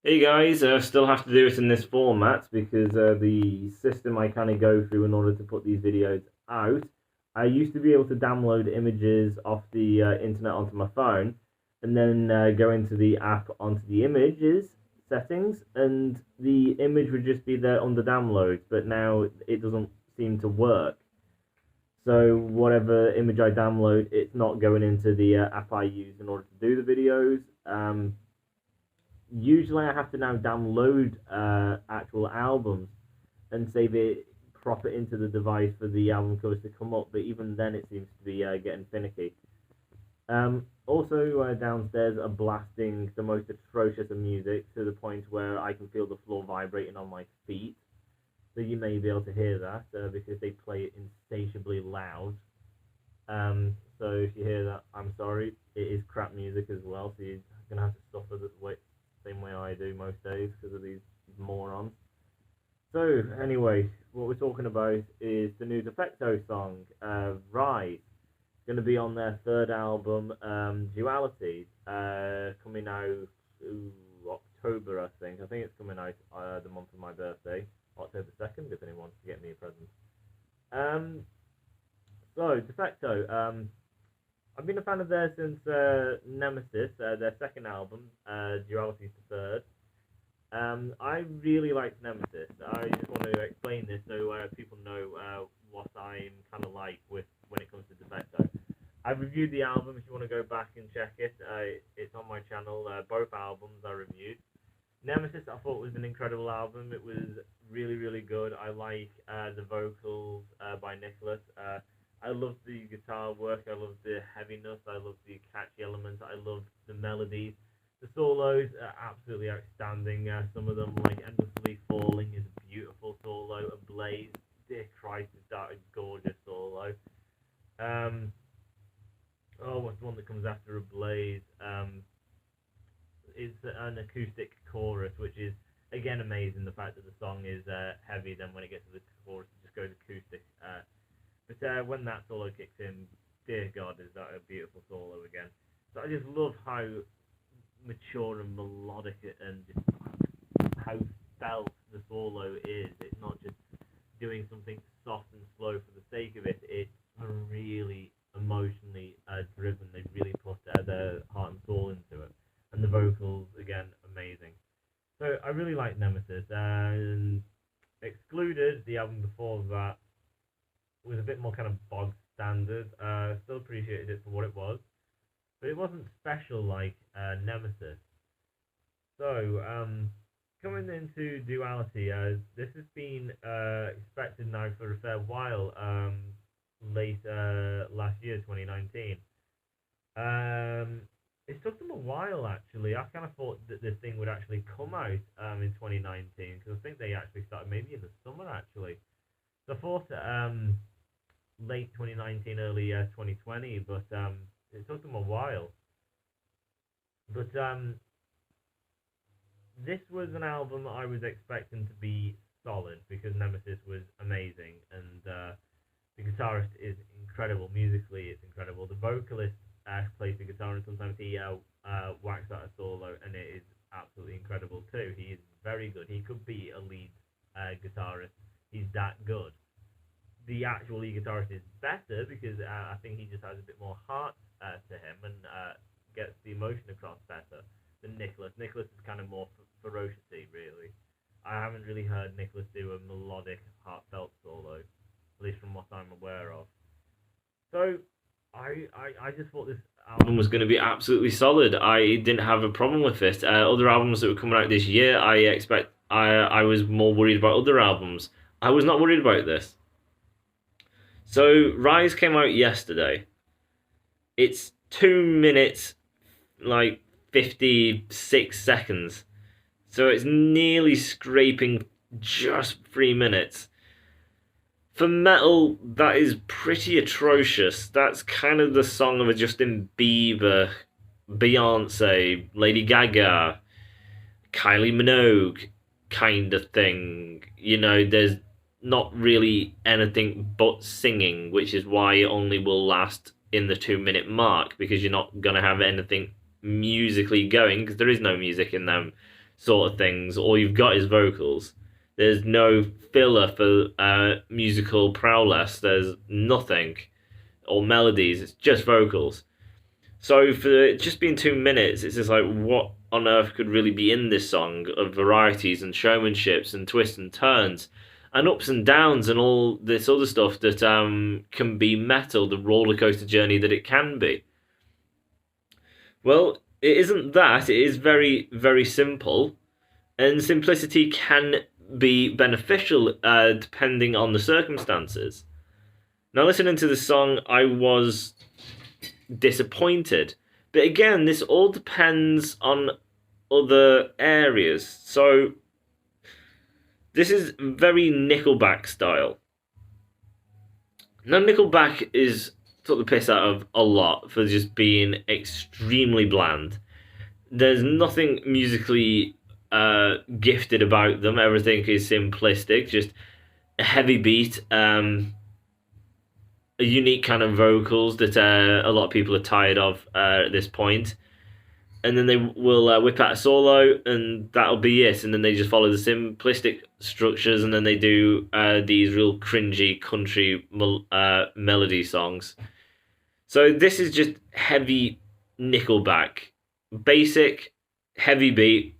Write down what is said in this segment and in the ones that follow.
Hey guys, still have to do it in this format because the system I kind of go through in order to put these videos out. I used to be able to download images off the internet onto my phone and then go into the app onto the images settings, and the image would just be there under downloads, but now it doesn't seem to work. So whatever image I download, it's not going into the app I use in order to do the videos. Usually I have to now download actual albums and save it, prop it into the device for the album covers to come up, but even then it seems to be getting finicky. Also, downstairs are blasting the most atrocious of music to the point where I can feel the floor vibrating on my feet. So you may be able to hear that because they play it insatiably loud. So if you hear that, I'm sorry. It is crap music as well, so you're gonna have to suffer the same way I do most days because of these morons. So anyway, what we're talking about is the new Defecto song, Rise. It's going to be on their third album, Duality, coming out October, I think. I think it's coming out the month of my birthday, October 2nd, if anyone wants to get me a present. Um, so, Defecto, I've been a fan of theirs since Nemesis, their second album, Duality's the third. I really liked Nemesis. I just want to explain this so people know what I'm kind of like with when it comes to Defecto. I've reviewed the album. If you want to go back and check it, it's on my channel. Both albums I reviewed. Nemesis I thought was an incredible album. It was really, really good. I like the vocals by Nicholas. I love the guitar work. I love the heaviness. I love the catchy elements. I love the melodies. The solos are absolutely outstanding. Some of them, like Endlessly Falling, is a beautiful solo. Ablaze, dear Christ, is that a gorgeous solo. What's the one that comes after Ablaze? It's an acoustic chorus, which is again amazing. The fact that the song is heavy, then when it gets to the chorus, it just goes acoustic. But when that solo kicks in, dear God, is that a beautiful solo again. So I just love how mature and melodic and just how felt the solo is. It's not just doing something soft and slow for the sake of it. It's really emotionally driven. They really put their heart and soul into it. And the vocals, again, amazing. So I really like Nemesis. And Excluded, the album before that, was a bit more kind of bog standard. Still appreciated it for what it was, but it wasn't special like Nemesis. So, coming into Duality, this has been expected now for a fair while, late last year, 2019. It took them a while, actually. I kind of thought that this thing would actually come out in 2019, because I think they actually started maybe in the summer, actually. So I thought late 2019, early 2020, but it took them a while. But this was an album I was expecting to be solid because Nemesis was amazing, and the guitarist is incredible. Musically, it's incredible. The vocalist plays the guitar, and sometimes he whacks out a solo, and it is absolutely incredible too. He is very good. He could be a lead guitarist. He's that good. The actual lead guitarist is better because I think he just has a bit more heart to him and gets the emotion across better than Nicholas. Nicholas is kind of more ferocity, really. I haven't really heard Nicholas do a melodic, heartfelt solo, at least from what I'm aware of. So I just thought this album was going to be absolutely solid. I didn't have a problem with it. Other albums that were coming out this year, I was more worried about other albums. I was not worried about this. So Rise came out yesterday. It's 2 minutes, like 56 seconds. So it's nearly scraping just 3 minutes. For metal, that is pretty atrocious. That's kind of the song of a Justin Bieber, Beyonce, Lady Gaga, Kylie Minogue kind of thing. You know, there's not really anything but singing, which is why it only will last in the 2 minute mark, because you're not going to have anything musically going, because there is no music in them sort of things. All you've got is vocals. There's no filler for musical prowess. There's nothing or melodies. It's just vocals. So for it just being 2 minutes, it's just like, what on earth could really be in this song of varieties and showmanships and twists and turns and ups and downs and all this other stuff that can be metal, the roller coaster journey that it can be. Well, it isn't that. It is very, very simple, and simplicity can be beneficial depending on the circumstances. Now, listening to the song, I was disappointed. But again, this all depends on other areas. So, this is very Nickelback style. Now, Nickelback is took the piss out of a lot for just being extremely bland. There's nothing musically gifted about them. Everything is simplistic, just a heavy beat, a unique kind of vocals that a lot of people are tired of at this point. And then they will whip out a solo, and that'll be it. And then they just follow the simplistic structures, and then they do these real cringy country melody songs. So this is just heavy Nickelback. Basic, heavy beat,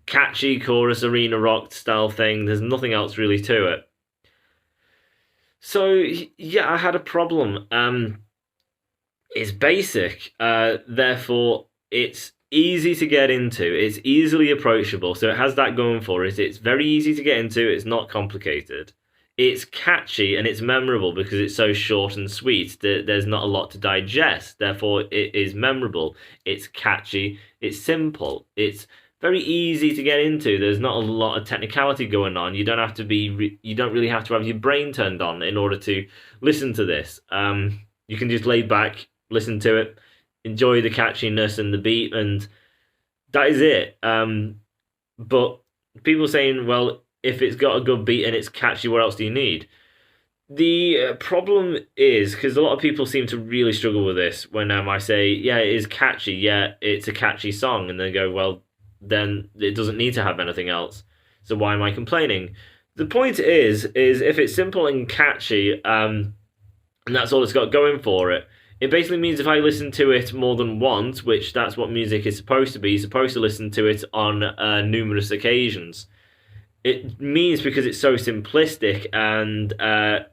catchy chorus, arena rock style thing. There's nothing else really to it. So, yeah, I had a problem. It's basic, therefore it's easy to get into. It's easily approachable, so it has that going for it. It's very easy to get into. It's not complicated. It's catchy and it's memorable because it's so short and sweet that there's not a lot to digest. Therefore, it is memorable. It's catchy. It's simple. It's very easy to get into. There's not a lot of technicality going on. You don't have to be. You don't really have to have your brain turned on in order to listen to this. You can just lay back, listen to it, enjoy the catchiness and the beat, and that is it. But people saying, well, if it's got a good beat and it's catchy, what else do you need? The problem is, because a lot of people seem to really struggle with this when I say, yeah, it is catchy, yeah, it's a catchy song, and they go, well, then it doesn't need to have anything else. So why am I complaining? The point is if it's simple and catchy, and that's all it's got going for it, it basically means if I listen to it more than once, which that's what music is supposed to be, you're supposed to listen to it on numerous occasions. It means because it's so simplistic and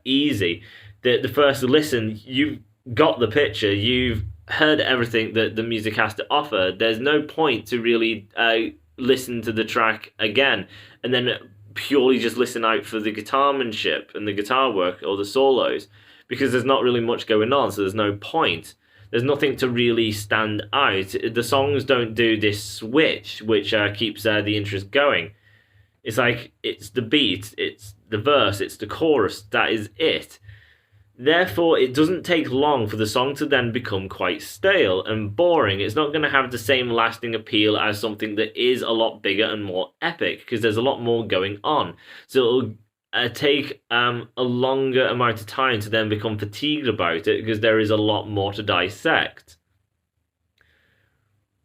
easy that the first listen, you've got the picture, you've heard everything that the music has to offer. There's no point to really listen to the track again and then purely just listen out for the guitarmanship and the guitar work or the solos, because there's not really much going on, so there's no point. There's nothing to really stand out. The songs don't do this switch, which keeps the interest going. It's like, it's the beat, it's the verse, it's the chorus, that is it. Therefore, it doesn't take long for the song to then become quite stale and boring. It's not going to have the same lasting appeal as something that is a lot bigger and more epic, because there's a lot more going on. So it'll take a longer amount of time to then become fatigued about it, because there is a lot more to dissect.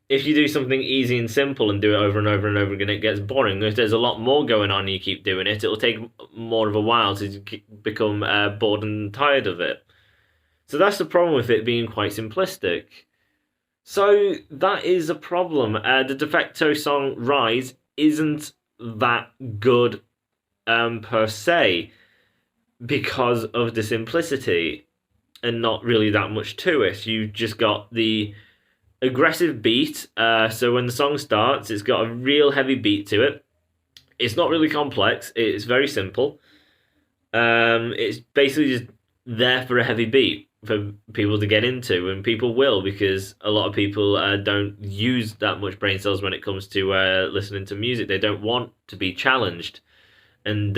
If you do something easy and simple and do it over and over and over again, it gets boring. If there's a lot more going on and you keep doing it, it'll take more of a while to become bored and tired of it. So that's the problem with it being quite simplistic. So that is a problem. The Defecto song Rise isn't that good per se because of the simplicity and not really that much to it. You just got the aggressive beat, so when the song starts, it's got a real heavy beat to it. It's not really complex, it's very simple. It's basically just there for a heavy beat for people to get into, and people will, because a lot of people don't use that much brain cells when it comes to listening to music. They don't want to be challenged and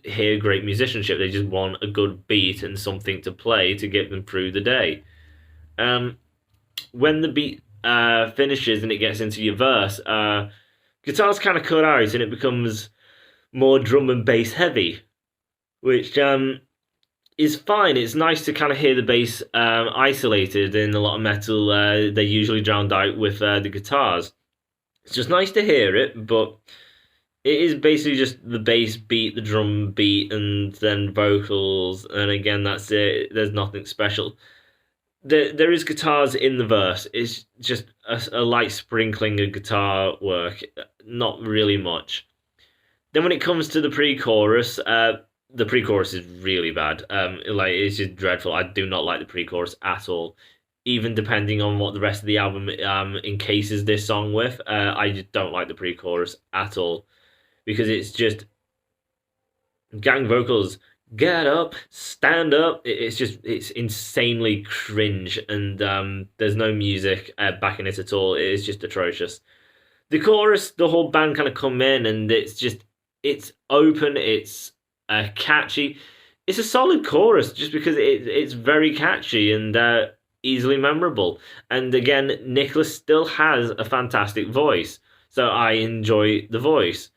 hear great musicianship. They just want a good beat and something to play to get them through the day. When the beat finishes and it gets into your verse, guitar's kind of cut out and it becomes more drum and bass heavy, which is fine. It's nice to kind of hear the bass isolated. In a lot of metal, they're usually drowned out with the guitars. It's just nice to hear it, but it is basically just the bass beat, the drum beat, and then vocals, and again that's it. There's nothing special. There is guitars in the verse. It's just a light sprinkling of guitar work, not really much. Then when it comes to the pre-chorus is really bad. Like it's just dreadful. I do not like the pre-chorus at all. Even depending on what the rest of the album encases this song with, I just don't like the pre-chorus at all because it's just gang vocals. Get up, stand up. It's insanely cringe, and there's no music backing it at all. It is just atrocious. The chorus, the whole band kind of come in, and it's open, it's catchy. It's a solid chorus just because it's very catchy and easily memorable. And again, Nicholas still has a fantastic voice, so I enjoy the voice.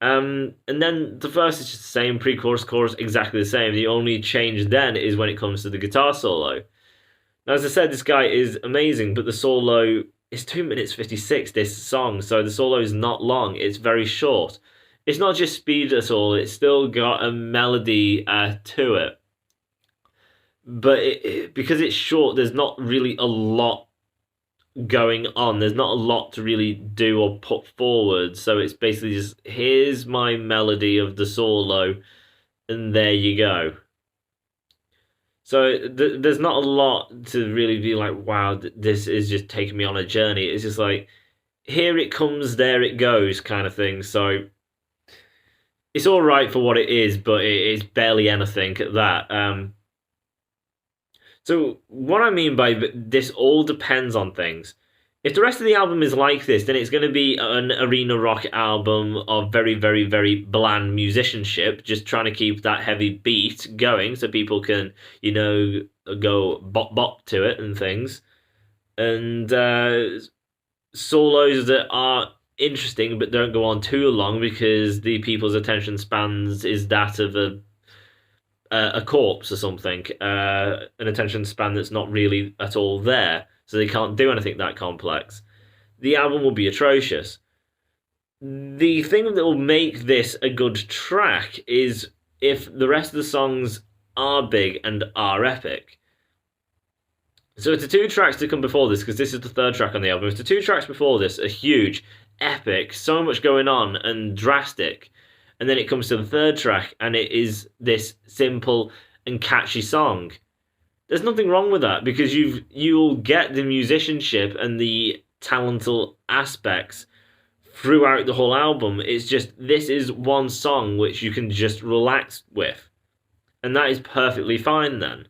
And then the verse is just the same, pre-chorus, chorus, exactly the same. The only change then is when it comes to the guitar solo. Now, as I said, this guy is amazing, but the solo is 2 minutes 56. This song, so the solo is not long. It's very short. It's not just speed at all. It's still got a melody to it, but because it's short, there's not really a lot going on. There's not a lot to really do or put forward. So it's basically just here's my melody of the solo, and there you go. So there's not a lot to really be like, wow, this is just taking me on a journey. It's just like, here it comes, there it goes, kind of thing. So it's all right for what it is, but it's barely anything at that. So what I mean by this all depends on things. If the rest of the album is like this, then it's going to be an arena rock album of very, very, very bland musicianship, just trying to keep that heavy beat going so people can, go bop bop to it and things. And solos that are interesting but don't go on too long because the people's attention spans is that of a corpse or something, an attention span that's not really at all there, so they can't do anything that complex. The album will be atrocious. The thing that will make this a good track is if the rest of the songs are big and are epic. So if the two tracks to come before this, because this is the third track on the album, if the two tracks before this are huge, epic, so much going on and drastic, and then it comes to the third track and it is this simple and catchy song, there's nothing wrong with that because you'll get the musicianship and the talented aspects throughout the whole album. It's just this is one song which you can just relax with, and that is perfectly fine then.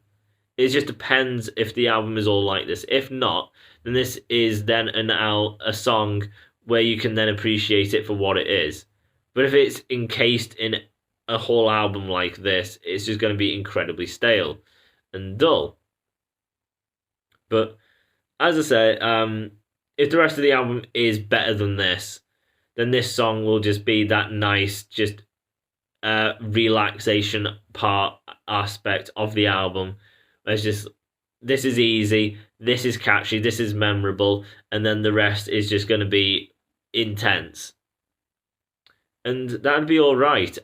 It just depends if the album is all like this. If not, then this is then a song where you can then appreciate it for what it is. But if it's encased in a whole album like this, it's just going to be incredibly stale and dull. But as I say, if the rest of the album is better than this, then this song will just be that nice, just relaxation part aspect of the album. It's just, this is easy, this is catchy, this is memorable, and then the rest is just going to be intense. And that'd be all right.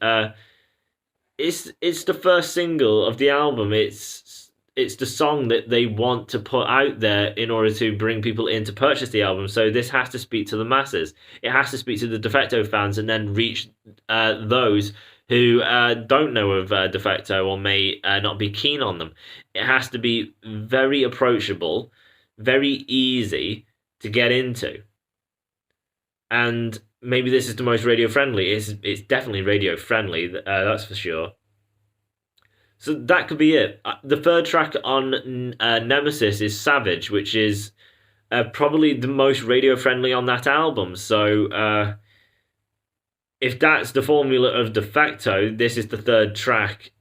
It's the first single of the album. It's the song that they want to put out there in order to bring people in to purchase the album. So this has to speak to the masses. It has to speak to the Defecto fans and then reach those who don't know of Defecto or may not be keen on them. It has to be very approachable, very easy to get into. And maybe this is the most radio friendly. It's definitely radio friendly, that's for sure. So that could be it. The third track on Nemesis is Savage, which is probably the most radio friendly on that album. So if that's the formula of Defecto, this is the third track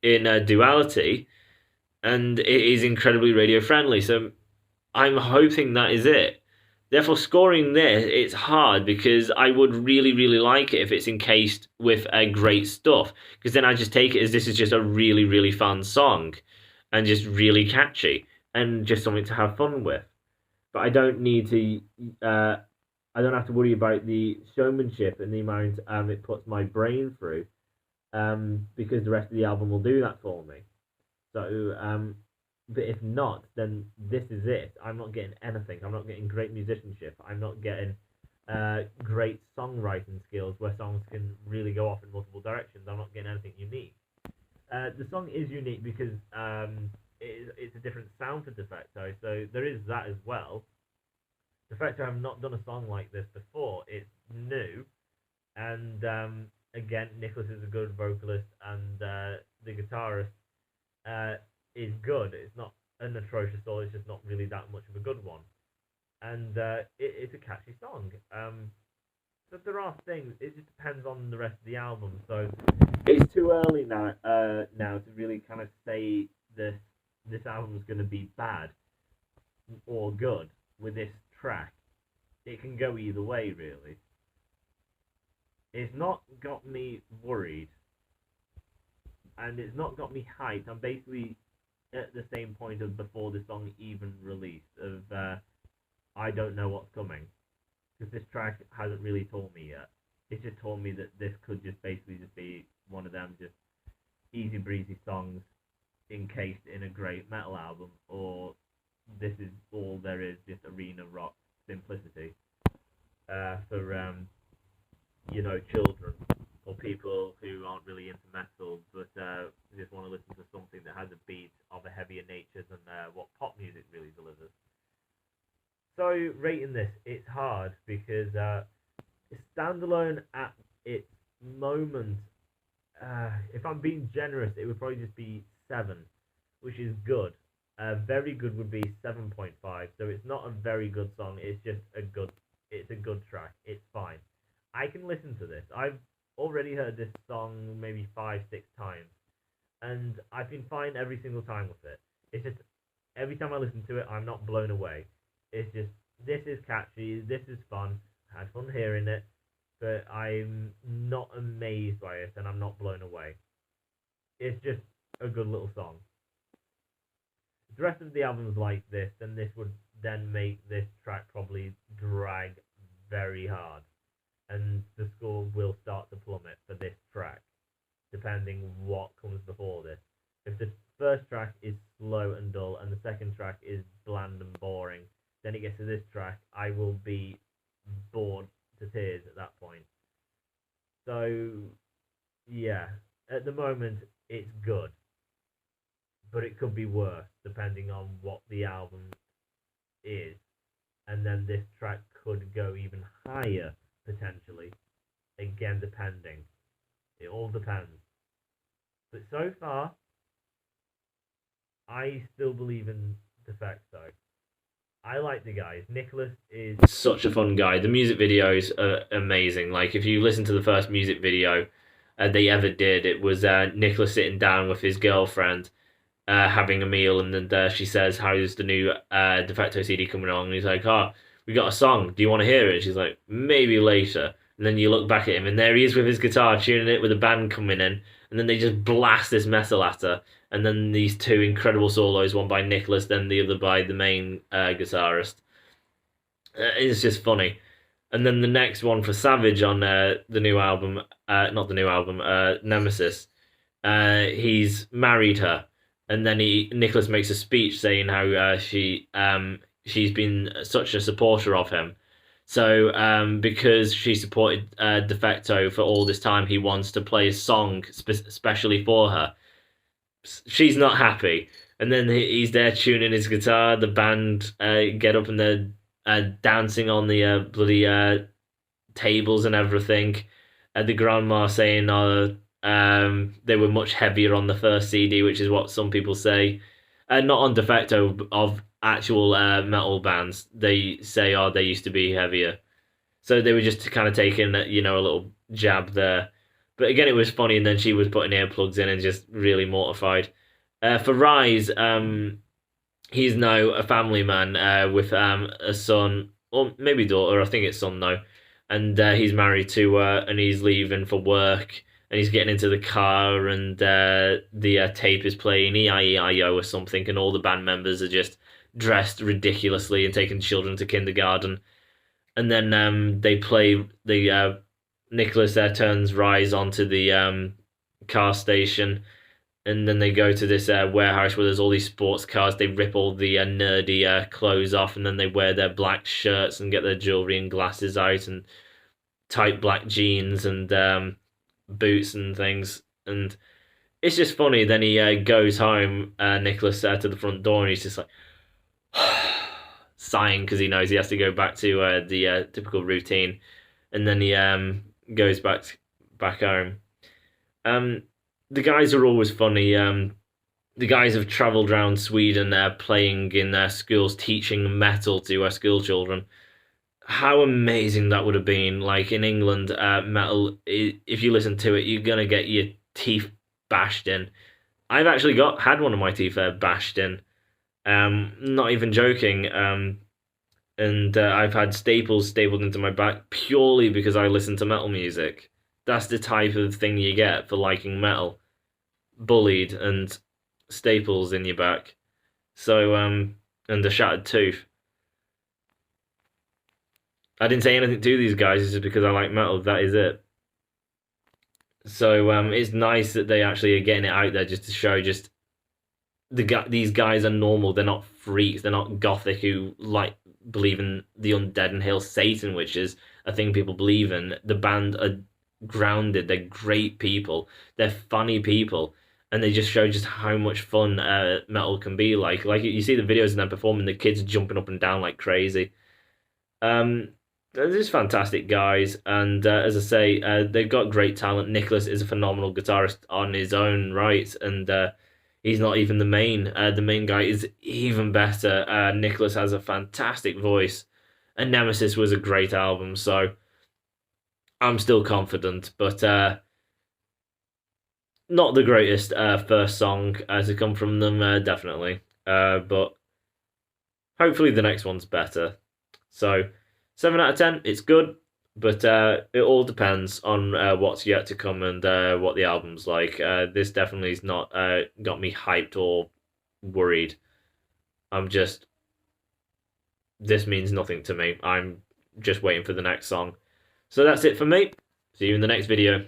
in Duality, and it is incredibly radio friendly. So I'm hoping that is it. Therefore, scoring this, it's hard because I would really, really like it if it's encased with great stuff. Because then I just take it as this is just a really, really fun song and just really catchy and just something to have fun with. But I don't need to I don't have to worry about the showmanship and the amount it puts my brain through, because the rest of the album will do that for me. So, but if not, then this is it. I'm not getting anything. I'm not getting great musicianship. I'm not getting great songwriting skills where songs can really go off in multiple directions. I'm not getting anything unique. The song is unique because it's a different sound for Defecto, so there is that as well. Defecto have not done a song like this before. It's new, and again, Nicholas is a good vocalist, and the guitarist is good. It's not an atrocious song. It's just not really that much of a good one, and it's a catchy song. But there are things. It just depends on the rest of the album. So it's too early now to really kind of say this album's going to be bad or good with this track. It can go either way, really. It's not got me worried, and it's not got me hyped. I'm basically at the same point of before the song even released. I don't know what's coming, because this track hasn't really told me yet. It's just told me that this could just basically just be one of them just easy breezy songs encased in a great metal album, or this is all there is, just arena rock simplicity for children or people who aren't really into metal but just want to listen to something that has a beat of a heavier nature than what pop music really delivers. So rating this, it's hard because it's standalone at its moment. If I'm being generous, it would probably just be 7, which is good. Very good would be 7.5. So it's not a very good song. It's just a good. It's a good track. It's fine. I can listen to this. I've already heard this song maybe 5, 6 times, and I've been fine every single time with it. It's just every time I listen to it, I'm not blown away. It's just, this is catchy. This is fun. I had fun hearing it, but I'm not amazed by it, and I'm not blown away. It's just a good little song. If the rest of the album's like this, then this would then make this track probably drag very hard, and the score will start to plummet for this track, depending what comes before this. If the first track is slow and dull, and the second track is bland and boring, then it gets to this track, I will be bored to tears at that point. So, yeah, at the moment, it's good, but it could be worse depending on what the album is, and then this track could go even higher potentially, again depending. It all depends. But so far, I still believe in Defecto. I like the guys. Nicholas is such a fun guy. The music videos are amazing. Like, if you listen to the first music video they ever did, it was Nicholas sitting down with his girlfriend, having a meal, and then she says, "How's the new Defecto CD coming on?" And he's like, "Oh, we got a song. Do you want to hear it?" And she's like, "Maybe later." And then you look back at him, and there he is with his guitar, tuning it with a band coming in, and then they just blast this metal at her. And then these 2 incredible solos, one by Nicholas, then the other by the main guitarist. It's just funny. And then the next one for Savage on the new album, not the new album, Nemesis, he's married her. And then Nicholas makes a speech saying how she's been such a supporter of him. So because she supported Defecto for all this time, he wants to play a song specially for her. She's not happy, and then he's there tuning his guitar. The band get up and they're dancing on the bloody tables and everything. The grandma saying they were much heavier on the first CD, which is what some people say. Not on Defecto, of actual metal bands. They say, they used to be heavier. So they were just kind of taking, a little jab there. But again, it was funny, and then she was putting earplugs in and just really mortified. For Rise, he's now a family man with a son, or maybe daughter, I think it's son though. And he's married to and he's leaving for work, and he's getting into the car, and the tape is playing E-I-E-I-O or something, and all the band members are just dressed ridiculously and taking children to kindergarten. and then they play the Nicholas turns Rise onto the car station, and then they go to this warehouse where there's all these sports cars. They rip all the nerdy clothes off, and then they wear their black shirts and get their jewelry and glasses out and tight black jeans and boots and things. And it's just funny. Then he goes home, Nicholas, to the front door, and he's just like sighing because he knows he has to go back to the typical routine. And then he goes back home. The guys are always funny. The guys have travelled around Sweden playing in their schools, teaching metal to school children. How amazing that would have been! Like in England, metal, if you listen to it, you're gonna get your teeth bashed in. I've actually had one of my teeth bashed in. Not even joking. And I've had staples stapled into my back purely because I listen to metal music. That's the type of thing you get for liking metal. Bullied and staples in your back. So, and a shattered tooth. I didn't say anything to these guys, it's just because I like metal, that is it. So, it's nice that they actually are getting it out there just to show just these guys are normal, they're not freaks, they're not gothic who believe in the undead and hail Satan, which is a thing people believe in. The band are grounded, they're great people, they're funny people, and they just show just how much fun metal can be like you see the videos of them performing, the kids jumping up and down like crazy. They're just fantastic guys, and as I say, they've got great talent. Nicholas is a phenomenal guitarist on his own right, and he's not even the main. The main guy is even better. Nicholas has a fantastic voice, and Nemesis was a great album, so I'm still confident, but not the greatest first song to come from them, definitely. But hopefully the next one's better. So 7 out of 10, it's good, but it all depends on what's yet to come and what the album's like. This definitely's not got me hyped or worried. This means nothing to me. I'm just waiting for the next song. So that's it for me. See you in the next video.